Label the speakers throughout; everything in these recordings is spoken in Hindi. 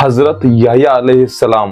Speaker 1: हजरत याह्या अलैहिस्सलाम।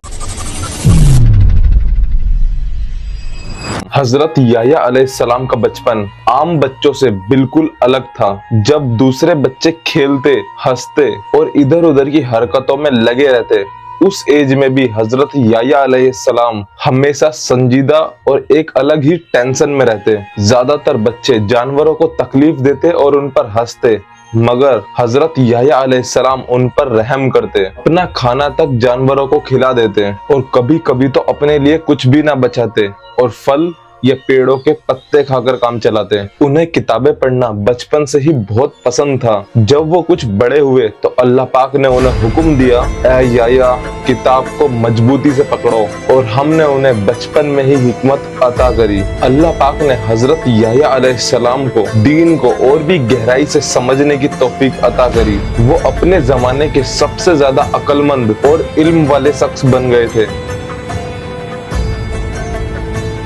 Speaker 1: हजरत याह्या अलैहिस्सलाम का बचपन आम बच्चों से बिल्कुल अलग था। जब दूसरे बच्चे खेलते, हंसते और इधर उधर की हरकतों में लगे रहते, उस एज में भी हजरत याह्या अलैहिस्सलाम हमेशा संजीदा और एक अलग ही टेंशन में रहते। ज्यादातर बच्चे जानवरों को तकलीफ देते और उन पर हंसते, मगर हजरत याह्या अलैहिस्सलाम उन पर रहम करते, अपना खाना तक जानवरों को खिला देते और कभी कभी तो अपने लिए कुछ भी ना बचाते और फल या पेड़ों के पत्ते खाकर काम चलाते। उन्हें किताबें पढ़ना बचपन से ही बहुत पसंद था। जब वो कुछ बड़े हुए तो अल्लाह पाक ने उन्हें हुक्म दिया, ऐ याह्या, किताब को मजबूती से पकड़ो, और हमने उन्हें बचपन में ही हिकमत अता करी। अल्लाह पाक ने हजरत याह्या अलैहिस्सलाम को दीन को और भी गहराई से समझने की तौफीक अता करी। वो अपने जमाने के सबसे ज्यादा अक्लमंद और इल्म वाले शख्स बन गए थे।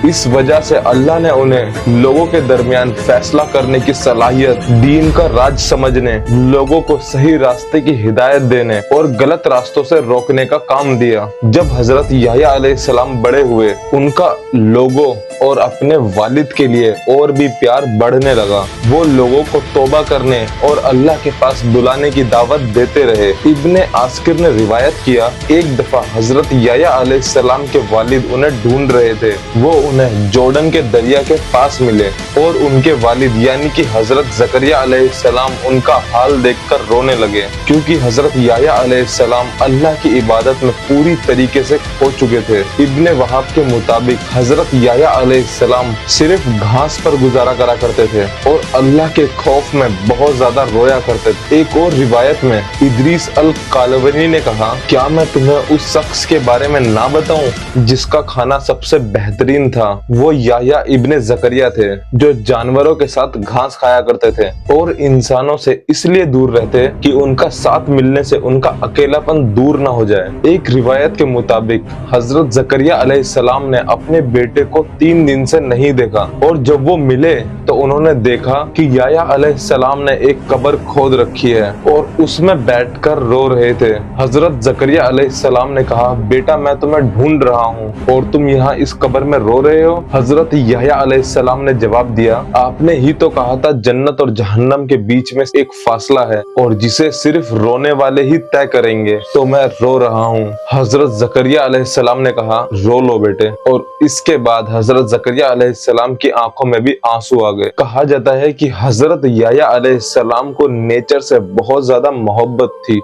Speaker 1: इस वजह से अल्लाह ने उन्हें लोगों के दरमियान फैसला करने की सलाहियत, दीन का राज समझने, लोगों को सही रास्ते की हिदायत देने और गलत रास्तों से रोकने का काम दिया। जब हजरत याह्या अलैहिस्सलाम बड़े हुए, उनका लोगों और अपने वालिद के लिए और भी प्यार बढ़ने लगा। वो लोगों को तौबा करने और अल्लाह के पास बुलाने की दावत देते रहे। इब्ने आस्किर ने रिवायत किया, एक दफा हजरत याह्या अलैहिस्सलाम के वालिद उन्हें ढूंढ रहे थे। वो उन्हें जॉर्डन के दरिया के पास मिले और उनके वालिद यानी कि हजरत जकरिया अलैहिस्सलाम उनका हाल देखकर रोने लगे, क्योंकि हजरत याह्या अलैहिस्सलाम अल्लाह की इबादत में पूरी तरीके से खो चुके थे। इब्ने वहाब के मुताबिक हजरत याह्या अलैहिस्सलाम सिर्फ घास पर गुजारा करा करते थे और अल्लाह के खौफ में बहुत ज्यादा रोया करते थे। एक और रिवायत में इदरीस अल कालवनी ने कहा, क्या मैं तुम्हें उस शख्स के बारे में ना बताऊं जिसका खाना सबसे बेहतरीन था? वो याह्या इब्ने जकरिया थे, जो जानवरों के साथ घास खाया करते थे और इंसानों से इसलिए दूर रहते कि उनका साथ मिलने से उनका अकेलापन दूर ना हो जाए। एक रिवायत के मुताबिक हजरत जकरिया अलैहिस्सलाम ने अपने बेटे को 3 दिन से नहीं देखा और जब वो मिले तो उन्होंने देखा कि याह्या अलैहिस्सलाम ने एक कब्र खोद रखी है और उसमें बैठकर रो रहे थे। हजरत जकरिया अलैहिस्सलाम ने कहा, बेटा मैं तुम्हें ढूंढ रहा हूँ और तुम यहाँ इस कब्र में रो रहे हो। हजरत याह्या अलैहिस्सलाम ने जवाब दिया, आपने ही तो कहा था जन्नत और जहन्नम के बीच में एक फासला है और जिसे सिर्फ रोने वाले ही तय करेंगे, तो मैं रो रहा हूँ। हजरत जकरिया अलैहिस्सलाम ने कहा, रो लो बेटे। और इसके बाद हजरत जकरिया अलैहिस्सलाम की आंखों में भी आंसू आ गए। कहा जाता है कि हजरत याह्या अलैहिस्सलाम को नेचर से बहुत ज्यादा मोहब्बत थी।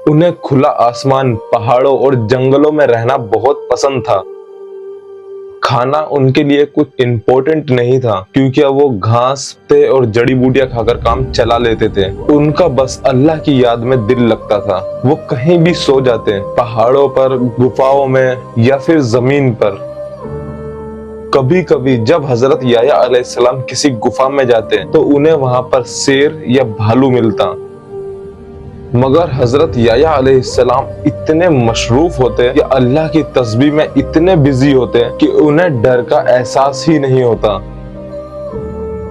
Speaker 1: उन्हें खुला आसमान, पहाड़ों और जंगलों में रहना बहुत पसंद था। खाना उनके लिए कुछ इम्पोर्टेंट नहीं था, क्योंकि वो घास थे और जड़ी बूटियां खाकर काम चला लेते थे। उनका बस अल्लाह की याद में दिल लगता था। वो कहीं भी सो जाते, पहाड़ों पर, गुफाओं में या फिर जमीन पर। कभी कभी जब हजरत याह्या अलैहिस्सलाम किसी गुफा में जाते तो उन्हें वहां पर शेर या भालू मिलता, मगर हजरत याह्या अलैहिस्सलाम इतने मशरूफ होते या अल्लाह की तस्बीह में इतने बिजी होते कि उन्हें डर का एहसास ही नहीं होता।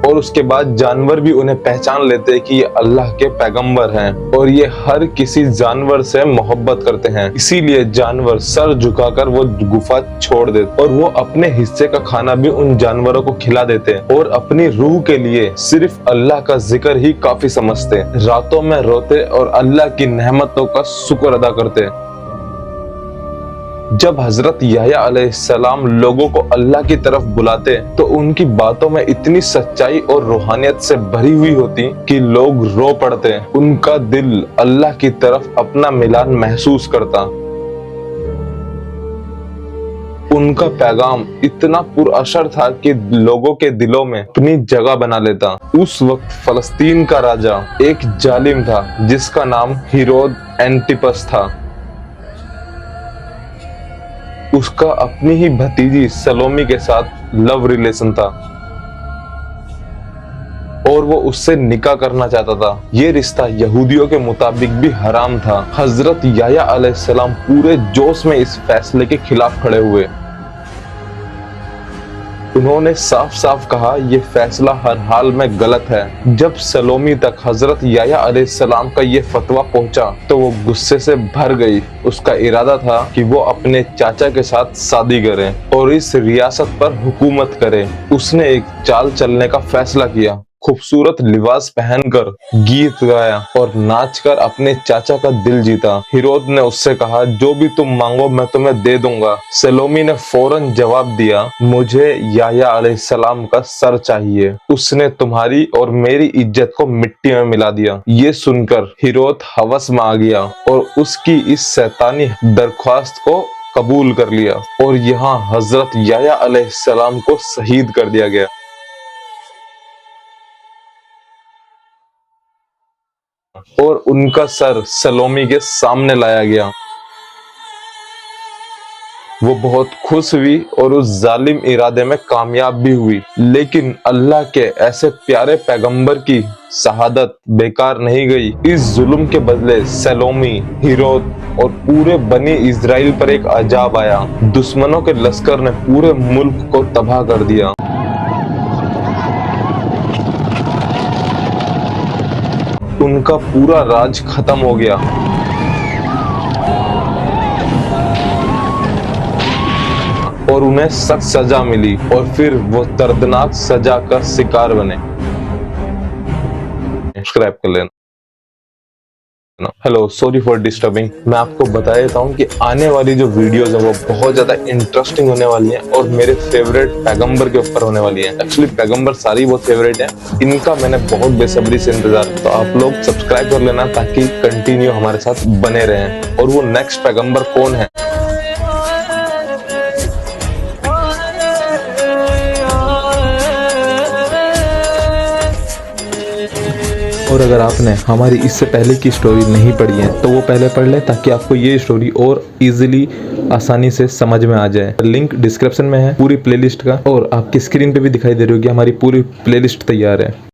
Speaker 1: और उसके बाद जानवर भी उन्हें पहचान लेते कि ये अल्लाह के पैगंबर हैं और ये हर किसी जानवर से मोहब्बत करते हैं। इसीलिए जानवर सर झुकाकर वो गुफा छोड़ देते और वो अपने हिस्से का खाना भी उन जानवरों को खिला देते और अपनी रूह के लिए सिर्फ अल्लाह का जिक्र ही काफी समझते। रातों में रोते और अल्लाह की नेमतों का शुक्र अदा करते। जब हजरत याह्या अलैहिस्सलाम लोगों को अल्लाह की तरफ बुलाते तो उनकी बातों में इतनी सच्चाई और रूहानियत से भरी हुई होती कि लोग रो पड़ते। उनका दिल अल्लाह की तरफ अपना मिलान महसूस करता। उनका पैगाम इतना पुरअसर था कि लोगों के दिलों में अपनी जगह बना लेता। उस वक्त फलस्तीन का राजा एक जालिम था जिसका नाम हेरोद एंटिपस था। उसका अपनी ही भतीजी सलोमी के साथ लव रिलेशन था और वो उससे निकाह करना चाहता था। ये रिश्ता यहूदियों के मुताबिक भी हराम था। हजरत याह्या अलैहिस्सलाम पूरे जोश में इस फैसले के खिलाफ खड़े हुए। उन्होंने साफ साफ कहा ये फैसला हर हाल में गलत है। जब सलोमी तक हजरत याह्या अलैहिस्सलाम का ये फतवा पहुंचा तो वो गुस्से से भर गई। उसका इरादा था कि वो अपने चाचा के साथ शादी करे और इस रियासत पर हुकूमत करे। उसने एक चाल चलने का फैसला किया। खूबसूरत लिबास पहनकर, गीत गाया और नाचकर अपने चाचा का दिल जीता। हिरोद ने उससे कहा, जो भी तुम मांगो मैं तुम्हें दे दूंगा। सलोमी ने फौरन जवाब दिया, मुझे याह्या अलैहिस्सलाम का सर चाहिए। उसने तुम्हारी और मेरी इज्जत को मिट्टी में मिला दिया। ये सुनकर हिरोद हवस में आ गया और उसकी इस शैतानी दरख्वास्त को कबूल कर लिया और यहाँ हजरत याह्या अलैहिस्सलाम को शहीद कर दिया गया और उनका सर सलोमी के सामने लाया गया। वो बहुत खुश हुई और उस जालिम इरादे में कामयाब भी हुई। लेकिन अल्लाह के ऐसे प्यारे पैगंबर की शहादत बेकार नहीं गई। इस जुल्म के बदले सलोमी, हिरोद और पूरे बनी इजराइल पर एक अजाब आया। दुश्मनों के लश्कर ने पूरे मुल्क को तबाह कर दिया। उनका पूरा राज खत्म हो गया और उन्हें सख्त सजा मिली और फिर वो दर्दनाक सजा का शिकार बने। सब्सक्राइब कर लेना। Hello, sorry for disturbing. मैं आपको बता देता हूँ कि आने वाली जो वीडियोस है वो बहुत ज्यादा इंटरेस्टिंग होने वाली हैं और मेरे फेवरेट पैगंबर के ऊपर होने वाली हैं। एक्चुअली पैगंबर सारी बहुत फेवरेट हैं, इनका मैंने बहुत बेसब्री से इंतजार। तो आप लोग सब्सक्राइब कर लेना ताकि कंटिन्यू हमारे साथ बने रहें। और वो नेक्स्ट पैगंबर कौन है
Speaker 2: और अगर आपने हमारी इससे पहले की स्टोरी नहीं पढ़ी है तो वो पहले पढ़ ले ताकि आपको ये स्टोरी और इजीली आसानी से समझ में आ जाए। लिंक डिस्क्रिप्शन में है पूरी प्लेलिस्ट का और आपकी स्क्रीन पे भी दिखाई दे रही होगी। हमारी पूरी प्लेलिस्ट तैयार है।